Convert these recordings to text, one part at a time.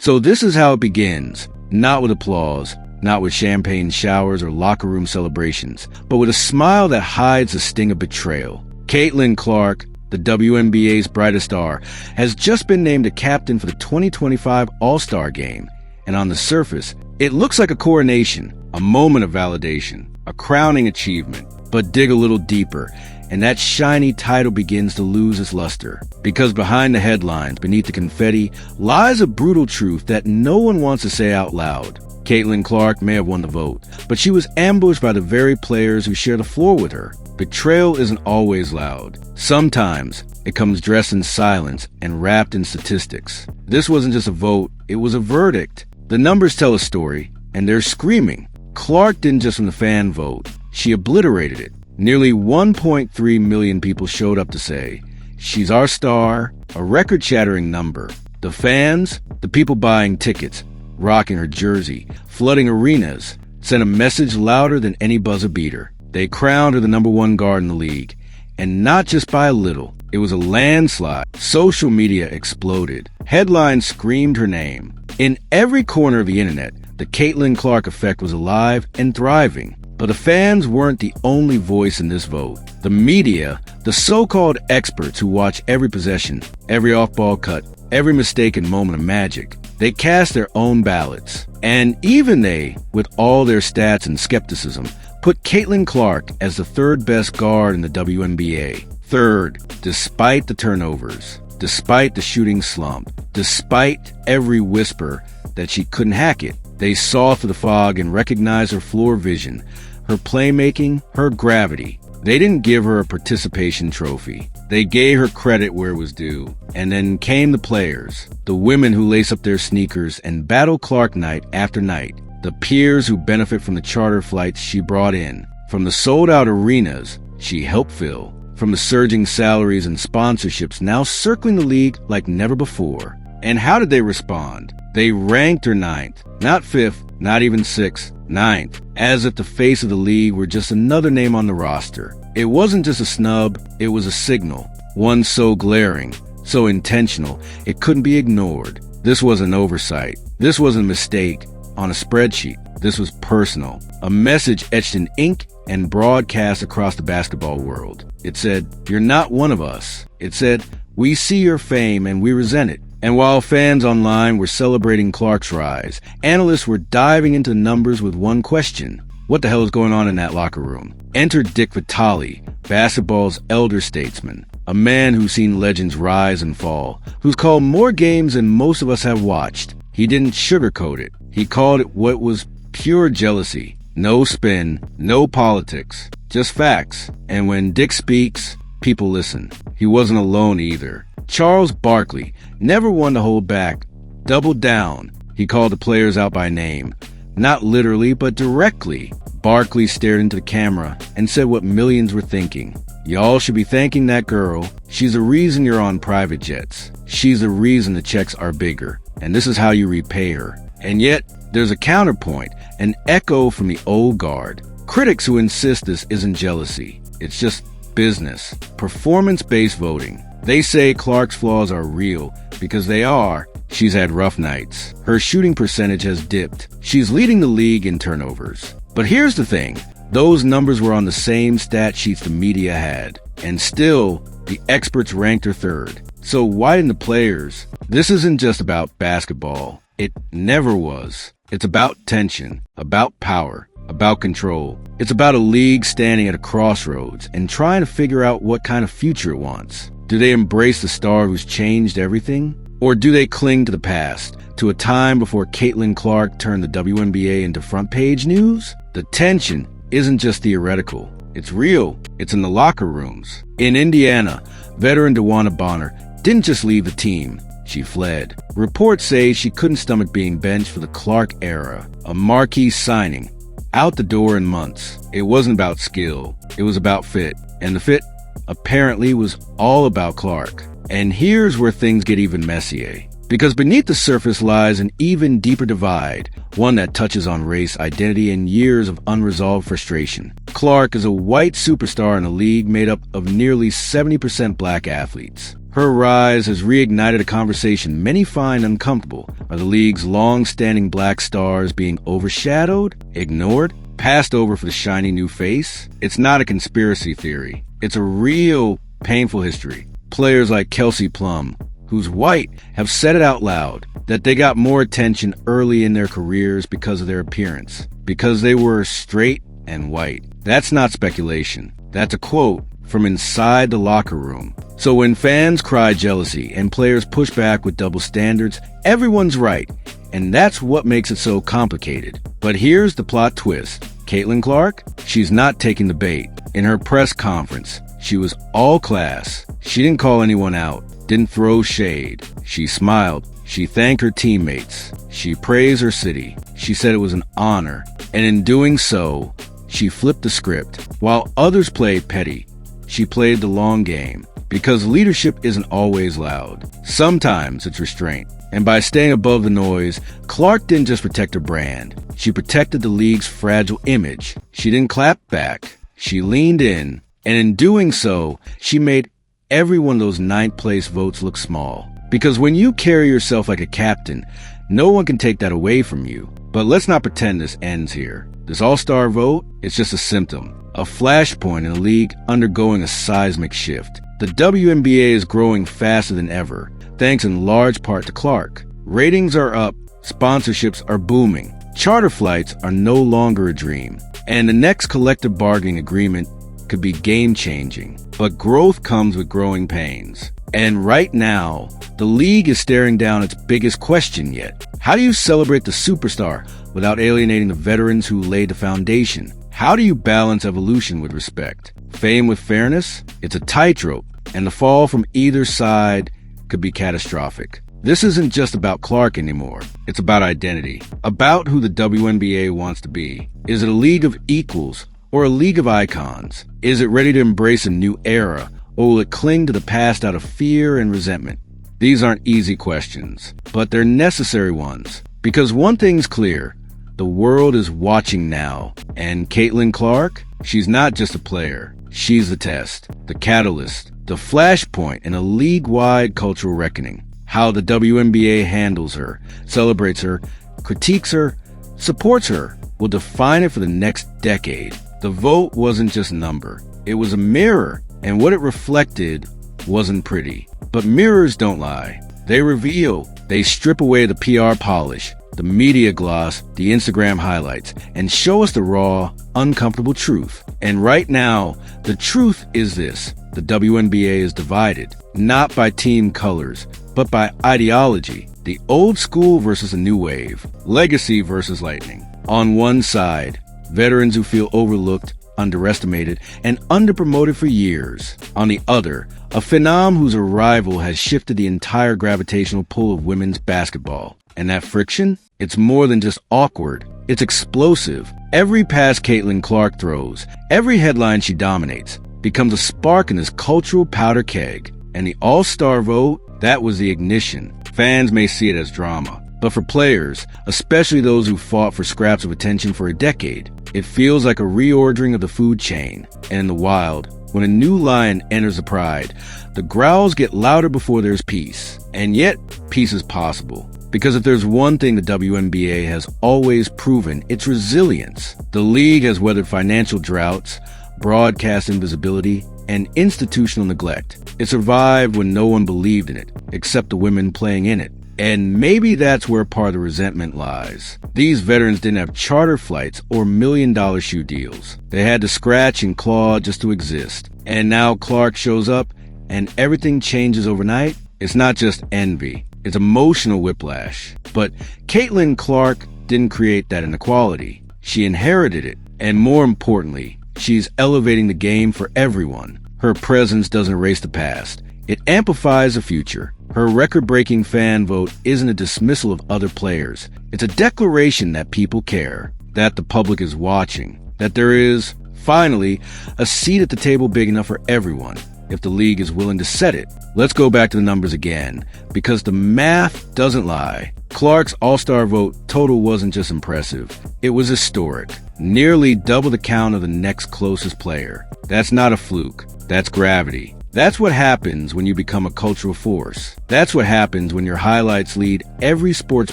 So this is how it begins. Not with applause, not with champagne showers or locker room celebrations, but with a smile that hides the sting of betrayal. Caitlin Clark, the WNBA's brightest star, has just been named a captain for the 2025 All-Star Game. And on the surface, it looks like a coronation, a moment of validation, a crowning achievement. But dig a little deeper, and that shiny title begins to lose its luster. Because behind the headlines, beneath the confetti, lies a brutal truth that no one wants to say out loud. Caitlin Clark may have won the vote, but she was ambushed by the very players who share the floor with her. Betrayal isn't always loud. Sometimes it comes dressed in silence and wrapped in statistics. This wasn't just a vote, it was a verdict. The numbers tell a story, and they're screaming. Clark didn't just win the fan vote, she obliterated it. Nearly 1.3 million people showed up to say, "She's our star," a record-shattering number. The fans, the people buying tickets, rocking her jersey, flooding arenas, sent a message louder than any buzzer beater. They crowned her the #1 guard in the league. And not just by a little. It was a landslide. Social media exploded. Headlines screamed her name. In every corner of the internet, the Caitlin Clark effect was alive and thriving. But the fans weren't the only voice in this vote. The media, the so-called experts who watch every possession, every off-ball cut, every mistaken moment of magic, they cast their own ballots. And even they, with all their stats and skepticism, put Caitlin Clark as the third best guard in the WNBA. Third, despite the turnovers, despite the shooting slump, despite every whisper that she couldn't hack it. They saw through the fog and recognized her floor vision, her playmaking, her gravity. They didn't give her a participation trophy. They gave her credit where it was due. And then came the players, the women who lace up their sneakers and battle Clark night after night, the peers who benefit from the charter flights she brought in, from the sold-out arenas she helped fill, from the surging salaries and sponsorships now circling the league like never before. And how did they respond? They ranked her 9th, not 5th, not even 6th, 9th, as if the face of the league were just another name on the roster. It wasn't just a snub, it was a signal, one so glaring, so intentional, it couldn't be ignored. This wasn't oversight. This wasn't a mistake on a spreadsheet. This was personal, a message etched in ink and broadcast across the basketball world. It said, "You're not one of us." It said, "We see your fame and we resent it." And while fans online were celebrating Clark's rise, analysts were diving into numbers with one question. What the hell is going on in that locker room? Enter Dick Vitale, basketball's elder statesman, a man who's seen legends rise and fall, who's called more games than most of us have watched. He didn't sugarcoat it. He called it what was pure jealousy. No spin, no politics, just facts. And when Dick speaks, people listen. He wasn't alone either. Charles Barkley, never one to hold back, doubled down. He called the players out by name. Not literally, but directly. Barkley stared into the camera and said what millions were thinking. Y'all should be thanking that girl. She's the reason you're on private jets. She's the reason the checks are bigger. And this is how you repay her. And yet, there's a counterpoint, an echo from the old guard. Critics who insist this isn't jealousy. It's just business. Performance-based voting. They say Clark's flaws are real, because they are. She's had rough nights. Her shooting percentage has dipped. She's leading the league in turnovers. But here's the thing. Those numbers were on the same stat sheets the media had. And still, the experts ranked her third. So why didn't the players? This isn't just about basketball. It never was. It's about tension, about power, about control. It's about a league standing at a crossroads and trying to figure out what kind of future it wants. Do they embrace the star who's changed everything? Or do they cling to the past, to a time before Caitlin Clark turned the WNBA into front-page news? The tension isn't just theoretical. It's real. It's in the locker rooms. In Indiana, veteran DeWanna Bonner didn't just leave the team. She fled. Reports say she couldn't stomach being benched for the Clark era, a marquee signing. Out the door in months. It wasn't about skill. It was about fit. And the fit apparently was all about Clark. And here's where things get even messier. Because beneath the surface lies an even deeper divide, one that touches on race, identity, and years of unresolved frustration. Clark is a white superstar in a league made up of nearly 70% black athletes. Her rise has reignited a conversation many find uncomfortable. Are the league's long-standing black stars being overshadowed, ignored, passed over for the shiny new face? It's not a conspiracy theory. It's a real, painful history. Players like Kelsey Plum, who's white, have said it out loud, that they got more attention early in their careers because of their appearance, because they were straight and white. That's not speculation. That's a quote from inside the locker room. So when fans cry jealousy and players push back with double standards, everyone's right. And that's what makes it so complicated. But here's the plot twist. Caitlin Clark? She's not taking the bait. In her press conference, she was all class. She didn't call anyone out, didn't throw shade. She smiled. She thanked her teammates. She praised her city. She said it was an honor. And in doing so, she flipped the script. While others played petty, she played the long game. Because leadership isn't always loud. Sometimes it's restraint. And by staying above the noise, Clark didn't just protect her brand. She protected the league's fragile image. She didn't clap back. She leaned in. And in doing so, she made every one of those ninth-place votes look small. Because when you carry yourself like a captain, no one can take that away from you. But let's not pretend this ends here. This all-star vote, it's just a symptom. A flashpoint in a league undergoing a seismic shift. The WNBA is growing faster than ever, thanks in large part to Clark. Ratings are up, sponsorships are booming, charter flights are no longer a dream, and the next collective bargaining agreement could be game-changing. But growth comes with growing pains. And right now, the league is staring down its biggest question yet. How do you celebrate the superstar without alienating the veterans who laid the foundation? How do you balance evolution with respect? Fame with fairness? It's a tightrope, and the fall from either side could be catastrophic. This isn't just about Clark anymore. It's about identity, about who the WNBA wants to be. Is it a league of equals or a league of icons? Is it ready to embrace a new era, or will it cling to the past out of fear and resentment? These aren't easy questions, but they're necessary ones. Because one thing's clear, the world is watching now. And Caitlin Clark, she's not just a player. She's the test, the catalyst, the flashpoint in a league-wide cultural reckoning. How the WNBA handles her, celebrates her, critiques her, supports her, will define it for the next decade. The vote wasn't just a number. It was a mirror, and what it reflected wasn't pretty. But mirrors don't lie. They reveal. They strip away the PR polish, the media gloss, the Instagram highlights, and show us the raw, uncomfortable truth. And right now, the truth is this. The WNBA is divided, not by team colors, but by ideology. The old school versus the new wave. Legacy versus lightning. On one side, veterans who feel overlooked, underestimated, and underpromoted for years. On the other, a phenom whose arrival has shifted the entire gravitational pull of women's basketball. And that friction? It's more than just awkward. It's explosive. Every pass Caitlin Clark throws, every headline she dominates, becomes a spark in this cultural powder keg. And the all-star vote, that was the ignition. Fans may see it as drama, but for players, especially those who fought for scraps of attention for a decade, it feels like a reordering of the food chain. And in the wild, when a new lion enters the pride, the growls get louder before there's peace. And yet, peace is possible. Because if there's one thing the WNBA has always proven, it's resilience. The league has weathered financial droughts, broadcast invisibility, and institutional neglect. It survived when no one believed in it, except the women playing in it. And maybe that's where part of the resentment lies. These veterans didn't have charter flights or million-dollar shoe deals. They had to scratch and claw just to exist. And now Clark shows up, and everything changes overnight. It's not just envy. It's emotional whiplash. But Caitlin Clark didn't create that inequality. She inherited it. And more importantly, she's elevating the game for everyone. Her presence doesn't erase the past. It amplifies the future. Her record-breaking fan vote isn't a dismissal of other players. It's a declaration that people care, that the public is watching, that there is, finally, a seat at the table big enough for everyone, if the league is willing to set it. Let's go back to the numbers again, because the math doesn't lie. Clark's all-star vote total wasn't just impressive. It was historic. Nearly double the count of the next closest player. That's not a fluke. That's gravity. That's what happens when you become a cultural force. That's what happens when your highlights lead every sports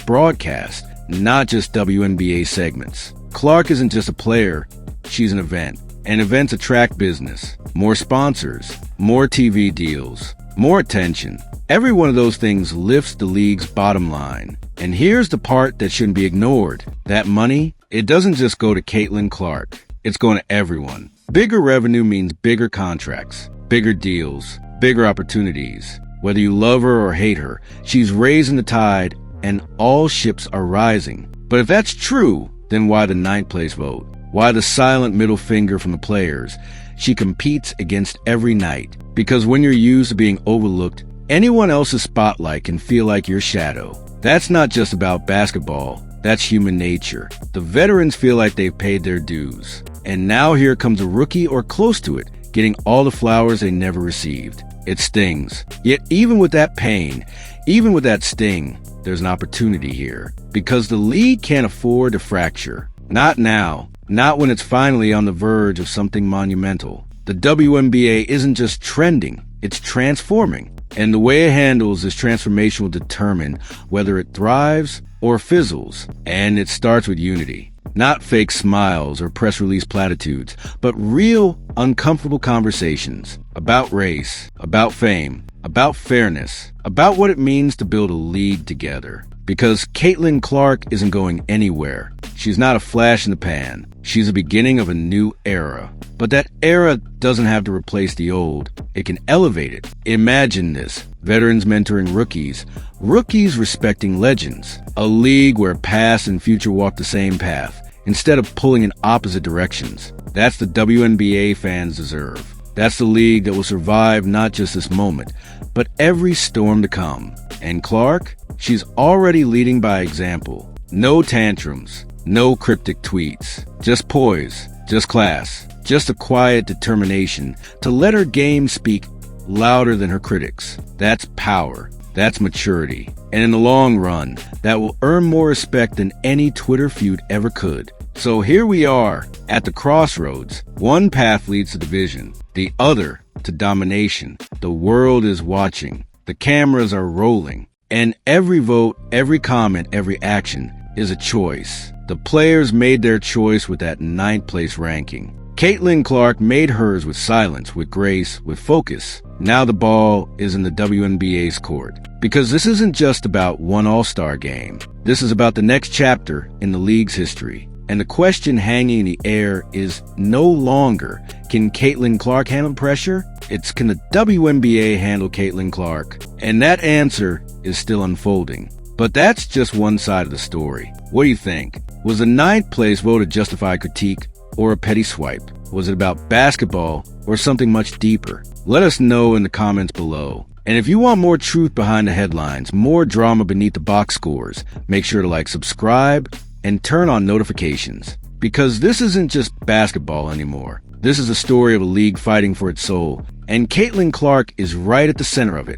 broadcast, not just WNBA segments. Clark isn't just a player, she's an event. And events attract business, more sponsors, more TV deals, more attention. Every one of those things lifts the league's bottom line. And here's the part that shouldn't be ignored. That money, it doesn't just go to Caitlin Clark. It's going to everyone. Bigger revenue means bigger contracts, bigger deals, bigger opportunities. Whether you love her or hate her, she's raising the tide and all ships are rising. But if that's true, then why the ninth place vote? Why the silent middle finger from the players? She competes against every night. Because when you're used to being overlooked, anyone else's spotlight can feel like your shadow. That's not just about basketball. That's human nature. The veterans feel like they've paid their dues. And now here comes a rookie or close to it, getting all the flowers they never received. It stings. Yet even with that pain, even with that sting, there's an opportunity here. Because the league can't afford to fracture. Not now. Not when it's finally on the verge of something monumental. The WNBA isn't just trending, it's transforming. And the way it handles this transformation will determine whether it thrives or fizzles. And it starts with unity. Not fake smiles or press release platitudes, but real, uncomfortable conversations about race, about fame, about fairness, about what it means to build a league together. Because Caitlin Clark isn't going anywhere. She's not a flash in the pan. She's the beginning of a new era. But that era doesn't have to replace the old. It can elevate it. Imagine this. Veterans mentoring rookies. Rookies respecting legends. A league where past and future walk the same path, instead of pulling in opposite directions. That's the WNBA fans deserve. That's the league that will survive not just this moment, but every storm to come. And Clark? She's already leading by example. No tantrums, no cryptic tweets. Just poise, just class, just a quiet determination to let her game speak louder than her critics. That's power. That's maturity. And in the long run, that will earn more respect than any Twitter feud ever could. So here we are, at the crossroads. One path leads to division, the other to domination. The world is watching. The cameras are rolling. And every vote, every comment, every action is a choice. The players made their choice with that ninth place ranking. Caitlin Clark made hers with silence, with grace, with focus. Now the ball is in the WNBA's court. Because this isn't just about one All-Star game. This is about the next chapter in the league's history. And the question hanging in the air is no longer, can Caitlin Clark handle pressure? It's, can the WNBA handle Caitlin Clark? And that answer is still unfolding. But that's just one side of the story. What do you think? Was the ninth place vote a justified critique or a petty swipe? Was it about basketball or something much deeper? Let us know in the comments below. And if you want more truth behind the headlines, more drama beneath the box scores, make sure to like, subscribe, and turn on notifications. Because this isn't just basketball anymore. This is a story of a league fighting for its soul. And Caitlin Clark is right at the center of it.